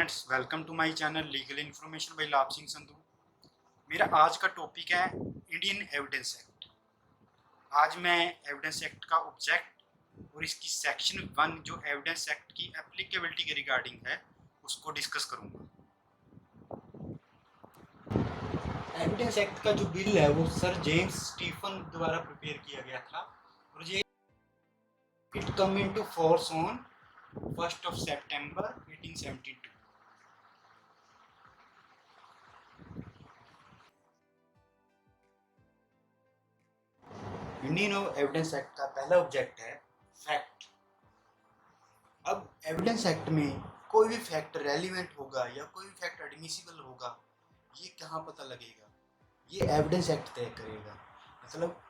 Friends, welcome to my channel legal information by Labh Singh Sandhu. मेरा आज का टॉपिक है इंडियन एविडेंस एक्ट। आज मैं एविडेंस एक्ट का ऑब्जेक्ट और इसकी सेक्शन 1 जो एविडेंस एक्ट की एप्लीकेबिलिटी के रिगार्डिंग है उसको डिस्कस करूंगा। एविडेंस एक्ट का जो बिल है वो सर जेम्स स्टीफन द्वारा प्रिपेयर किया गया था और ये it come into force on 1st of September 1872। Indian evidence act का पहला ऑब्जेक्ट है फैक्ट। अब एविडेंस एक्ट में कोई भी फैक्ट रेलिवेंट होगा या कोई भी फैक्ट एडमिसिबल होगा, ये कहाँ पता लगेगा? ये एविडेंस एक्ट तय करेगा। मतलब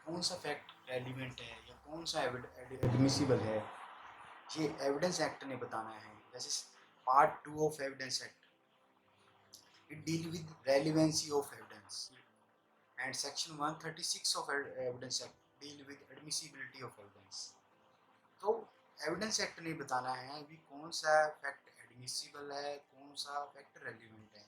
कौन सा फैक्ट रेलिवेंट है या कौन सा एडमिसिबल है, ये एविडेंस एक्ट ने बताना है। जैसे part 2 of evidence act, it deal with relevancy of evidence, and section 136 of evidence act deal with admissibility of evidence। तो एविडेंस एक्ट ने बताना है भी कौन सा फैक्ट एडमिसिबल है, कौन सा फैक्ट रेलिवेंट है।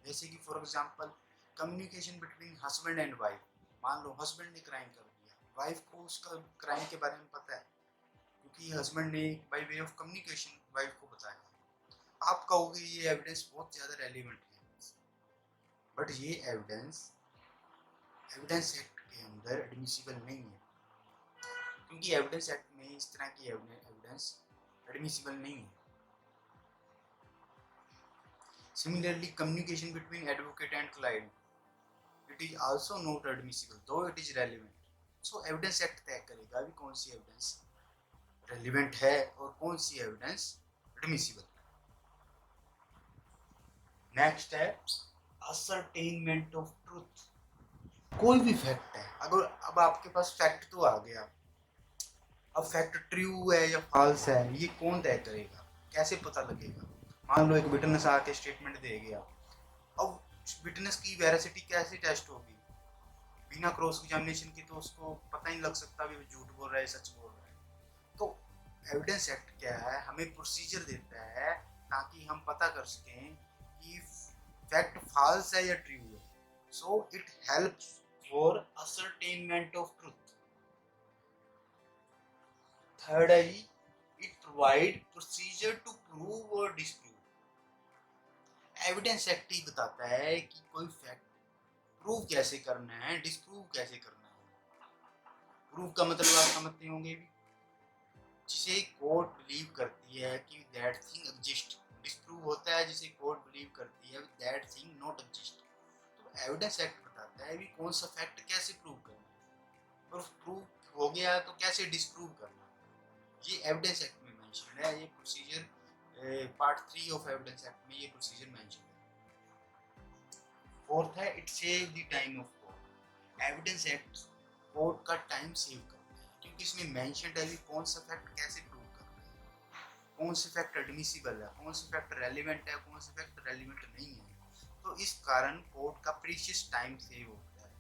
जैसे कि for example communication between husband and wife. मान लो हस्बैंड ने क्राइम कर दिया, वाइफ को उसका क्राइम के बारे में पता है क्योंकि हस्बैंड ने by way of communication wife को बताया। आप कहोगे ये एविडेंस बहुत ज़्यादा रेलिवेंट है, बट ये एविडेंस एक्ट के अंदर एडमिसिबल नहीं है, क्योंकि एविडेंस एक्ट में इस तरह की एविडेंस एडमिसिबल नहीं है। Similarly communication between advocate and client, it is also not admissible though it is relevant. So evidence act तय करेगा भी कौन सी एविडेंस रेलिवेंट है और कौन सी एविडेंस एडमिसिबल है। नेक्स्ट है असरटेनमेंट ऑफ ट्रूथ। कोई भी फैक्ट है, अगर अब आपके पास फैक्ट तो आ गया, अब फैक्ट ट्रू है या फॉल्स है ये कौन तय करेगा, कैसे पता लगेगा? मान लो एक विटनेस आके स्टेटमेंट दे गया, अब विटनेस की वेरासिटी कैसे टेस्ट होगी? बिना क्रॉस एग्जामिनेशन के तो उसको पता ही लग सकता भी झूठ बोल रहा है सच बोल रहा है। तो एविडेंस एक्ट क्या है, हमें प्रोसीजर देता है ताकि हम पता कर सकें कि फैक्ट फॉल्स है या ट्रू है। So it helps for ascertainment of truth. Third है जी, it provide procedure to prove और डिसप्रूव। एविडेंस एक्ट ही बताता है कि कोई फैक्ट प्रूव कैसे करना है, डिसप्रूव कैसे करना है। प्रूव का मतलब आप समझते होंगे भी, जिसे कोर्ट बिलीव करती है कि दैट थिंग एग्जिस्ट। डिसप्रूव होता है जिसे कोर्ट बिलीव करती है दैट थिंग नॉट एग्जिस्ट। तो एविडेंस एक्ट बताता है भी कौन सा फैक्ट कैसे प्रूव करना है, और प्रूव हो गया तो कैसे डिसप्रूव करना है। ये एविडेंस एक्ट में मेंशन है। ये procedure part 3 of evidence act में ये प्रोसीजर मेंशन है। फोर्थ है it save the time of court. Evidence act court का टाइम सेव करता है क्योंकि इसमें मेंशन है कि कौन सा फैक्ट कैसे प्रूव करना है, कौन से फैक्ट एडमिसिबल है, कौन से फैक्ट रेलिवेंट है, कौन से फैक्ट रेलिवेंट नहीं है। तो इस कारण कोर्ट का प्रीशियस टाइम सेव होता है,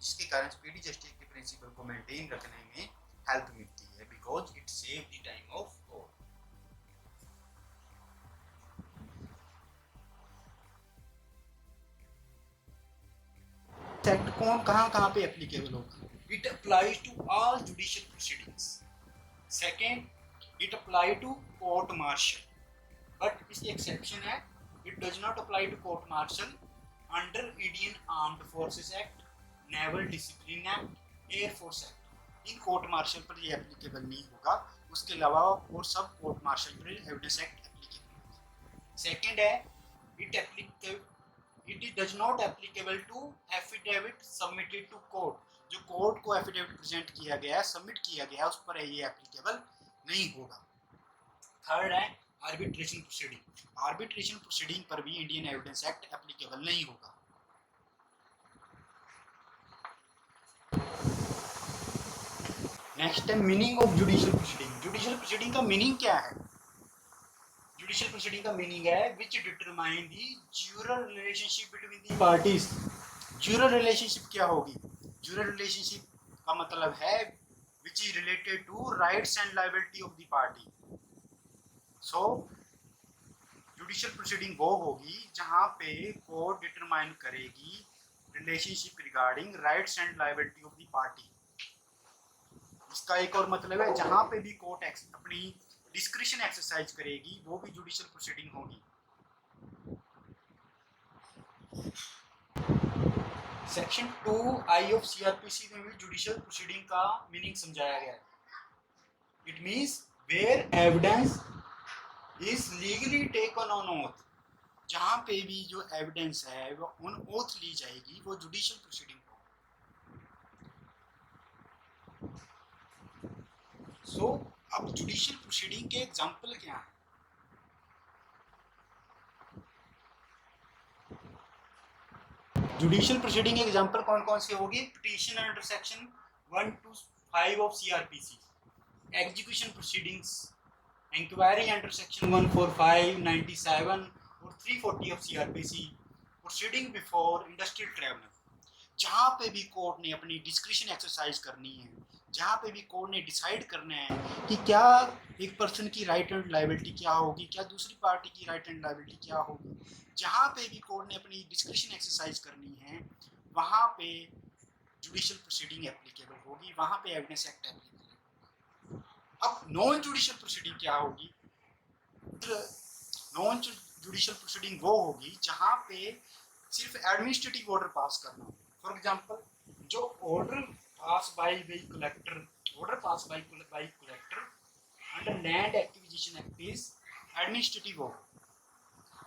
जिसके कारण स्पीडी जस्टिस के प्रिंसिपल को मेंटेन रखने में हेल्प मिलती है, because it save the time of court. Act कौन कहाँ कहाँ पे एप्लीकेबल होगा? It applies to all judicial proceedings. Second, it apply to court martial, but इसकी एक्सेप्शन है, it does not apply to court martial under Indian armed forces act, naval discipline act, air force act. इन court martial पर ये applicable नहीं होगा, उसके अलावा और सब कोर्ट मार्शल पर एविडेंस एक्ट एप्लीकेबल होगा। सेकेंड है, it does not applicable to affidavit submitted to court. जो कोर्ट को एफिडेविट प्रेजेंट किया गया है, सबमिट किया गया, उस पर ये एप्लीकेबल नहीं होगा। थर्ड है आर्बिट्रेशन प्रोसीडिंग। आर्बिट्रेशन प्रोसीडिंग पर भी इंडियन एविडेंस एक्ट एप्लीकेबल नहीं होगा। नेक्स्ट है meaning of judicial proceeding. Judicial proceeding का मीनिंग क्या है? जुडिशियल प्रोसीडिंग का मीनिंग है which determine the jural relationship between the parties. Jural relationship क्या होगी? ज्यूरल रिलेशनशिप का मतलब है which is related to rights and liability of the party. So judicial proceeding वो होगी जहां पे कोर्ट डिटरमाइन करेगी relationship regarding rights and liability of the party. इसका एक और मतलब है जहां पे भी कोर्ट अपनी डिस्क्रिशन एक्सरसाइज करेगी वो भी जुडिशियल प्रोसीडिंग होगी। सेक्शन 2I ऑफ सीआरपीसी में भी जुडिशियल प्रोसीडिंग का मीनिंग समझाया गया है। It means where evidence is legally taken on oath, जहां पे भी जो एविडेंस है वो ऑन ओथ ली जाएगी वो जुडिशियल प्रोसीडिंग हो। सो अब जुडिशियल प्रोसीडिंग के एग्जांपल क्या हैं? जुडिशियल प्रोसीडिंग एग्जांपल कौन कौन से होगी? Petition under section 125 of CrPC, execution proceedings, inquiry under section 145, 97 और 340 of CrPC, proceeding before industrial tribunal. जहाँ पे भी कोर्ट ने अपनी डिस्क्रिशन एक्सरसाइज करनी है, जहाँ पे भी कोर्ट ने डिसाइड करना है कि क्या एक पर्सन की राइट एंड लायबिलिटी क्या होगी, क्या दूसरी पार्टी की राइट एंड लायबिलिटी क्या होगी, जहाँ पे भी कोर्ट ने अपनी डिस्क्रिशन एक्सरसाइज करनी है वहाँ पे जुडिशियल प्रोसीडिंग एप्लीकेबल होगी, वहाँ पे एविडेंस एक्ट एप्लीकेबल। अब नॉन जुडिशियल प्रोसीडिंग क्या होगी? नॉन जुडिशियल प्रोसीडिंग वो होगी जहाँ पे सिर्फ एडमिनिस्ट्रेटिव ऑर्डर पास करना हो। फॉर एग्जांपल, जो order pass by collector under land acquisition act is administrative order.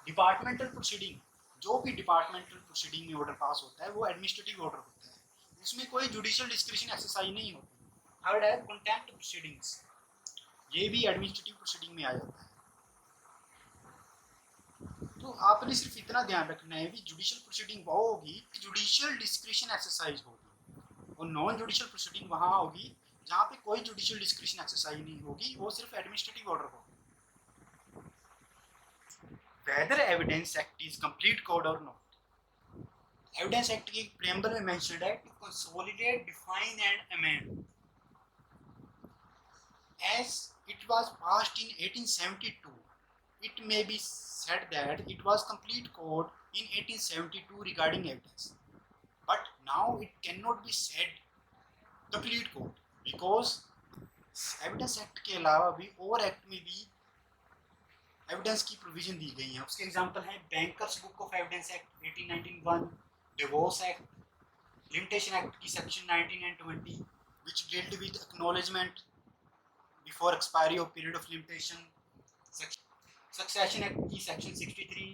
Departmental proceeding, जो भी डिपार्टमेंटल प्रोसीडिंग में ऑर्डर पास होता है वो एडमिनिस्ट्रेटिव ऑर्डर होता है, उसमें कोई जुडिशियल डिस्क्रिशन एक्सरसाइज नहीं होती। थर्ड है कंटेम्प्ट प्रोसीडिंग्स, ये भी एडमिनिस्ट्रेटिव प्रोसीडिंग में आ जाता है। तो आपने सिर्फ इतना ध्यान रखना है कि जुडिशियल प्रोसीडिंग वो होगी जुडिशियल डिस्क्रिशन एक्सरसाइज होगी, और नॉन जुडिशियल प्रोसीडिंग वहाँ होगी जहाँ पे कोई जुडिशियल डिस्क्रिशन एक्सरसाइज नहीं होगी, वो सिर्फ एडमिनिस्ट्रेटिव ऑर्डर होगा। Whether evidence act is complete code or not, evidence act की प्रेम्बल में मेंशन्ड है to consolidate, define and amend. As it was passed in 1872, it may be said that it was complete code in 1872 regarding evidence, but now it cannot be said complete code because evidence act के अलावा भी और act में भी evidence की provision दी गई है। उसके एग्जांपल हैं bankers book of evidence act 1891, divorce act, limitation act की section 19 and 20 which dealt with acknowledgement before expiry of period of limitation, succession act की section 63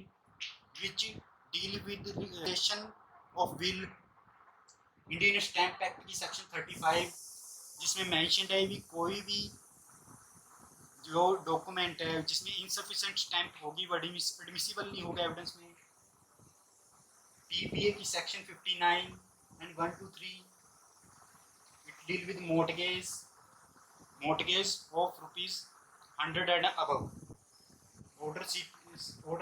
which deal with the relation of will, Indian stamp act की section 35 जिसमें mentioned है भी कोई भी जो document है जिसमें इनसफिशिएंट स्टैम्प होगी वो एडमिसिबल नहीं होगा एविडेंस में। पीपीए की section 59 and 123 it deal with mortgage of ₹100 and above. Order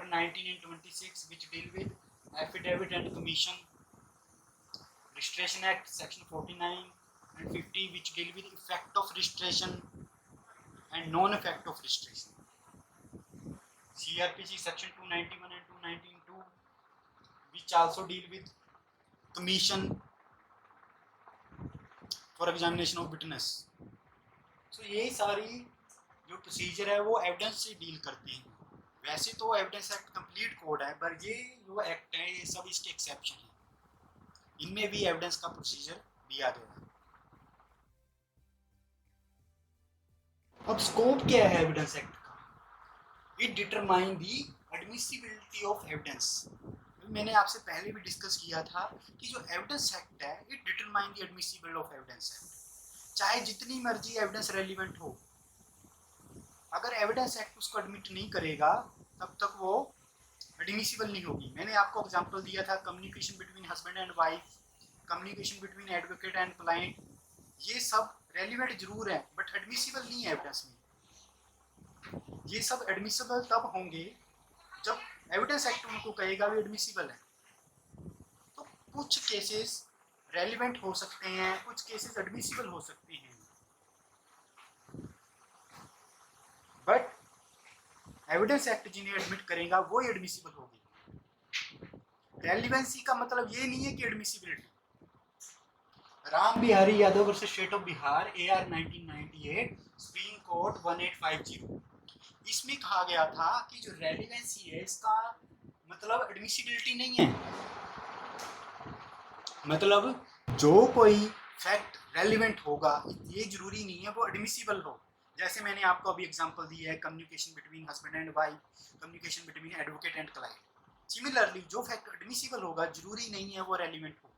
19 and 26 which deal with affidavit and commission. Registration Act section 49 and 50 which deal with effect of registration and non-effect of registration. CRPC section 291 and 292 which also deal with commission for examination of witness. So ये सारी जो procedure है वो evidence से deal करते हैं। वैसे तो एविडेंस एक्ट कंप्लीट कोड है, पर ये जो एक्ट है ये सब इसके एक्सेप्शन है, इनमें भी एविडेंस का प्रोसीजर दिया गया है। अब स्कोप क्या है एविडेंस एक्ट का? It determine the admissibility of evidence. मैंने आपसे पहले भी डिस्कस किया था कि जो एविडेंस एक्ट है it determine the admissibility of evidence है। चाहे जितनी मर्जी एविडेंस रेलिवेंट हो, अगर एविडेंस एक्ट उसको एडमिट नहीं करेगा तब तक वो एडमिसिबल नहीं होगी। मैंने आपको एग्जांपल दिया था communication between husband and wife, communication between advocate and client, ये सब रेलिवेंट जरूर है बट एडमिसिबल नहीं है एविडेंस में। ये सब एडमिसिबल तब होंगे जब एविडेंस एक्ट उनको कहेगा भी एडमिसिबल है। तो कुछ केसेस रेलिवेंट हो सकते हैं, कुछ केसेस एडमिसिबल हो सकते हैं, बट एविडेंस एक्ट जिन्हें एडमिट करेगा वो ही एडमिसिबल होगी। रेलिवेंसी का मतलब ये नहीं है कि admissibility. Ram Bihari Yadav versus state of Bihar AR 1998 supreme court 1850, इसमें कहा गया था कि जो रेलिवेंसी है इसका मतलब एडमिसिबिलिटी नहीं है। मतलब जो कोई फैक्ट रेलिवेंट होगा ये जरूरी नहीं है वो एडमिसिबल हो। जैसे मैंने आपको अभी एग्जांपल दी है communication between husband and wife, communication between advocate and client. Similarly जो फैक्ट एडमिसिबल होगा जरूरी नहीं है वो रेलिवेंट हो।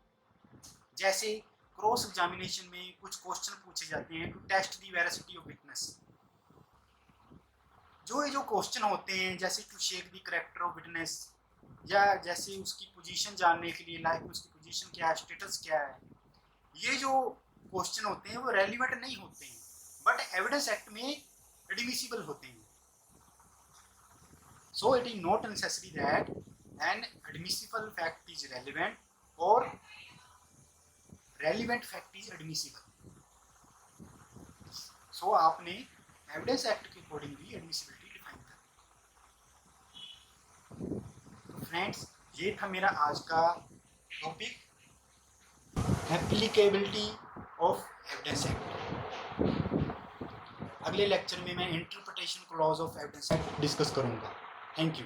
जैसे क्रॉस एग्जामिनेशन में कुछ क्वेश्चन पूछे जाते हैं to test the veracity of witness. जो क्वेश्चन होते हैं जैसे to shake the character of witness, या जैसे उसकी पोजीशन जानने के लिए लाइक उसकी पोजीशन क्या है, स्टेटस क्या है, ये जो क्वेश्चन होते हैं वो रेलिवेंट नहीं होते हैं बट एविडेंस एक्ट में एडमिसिबल होते हैं। So it is not necessary that an admissible fact is relevant और रेलिवेंट फैक्ट इज एडमिसिबल। सो आपने एविडेंस एक्ट के अकॉर्डिंग भी एडमिसिबिलिटी डिफाइन कर। तो फ्रेंड्स ये था मेरा आज का topic, applicability of evidence act. अगले लेक्चर में मैं interpretation clause of evidence act discuss करूंगा। Thank you.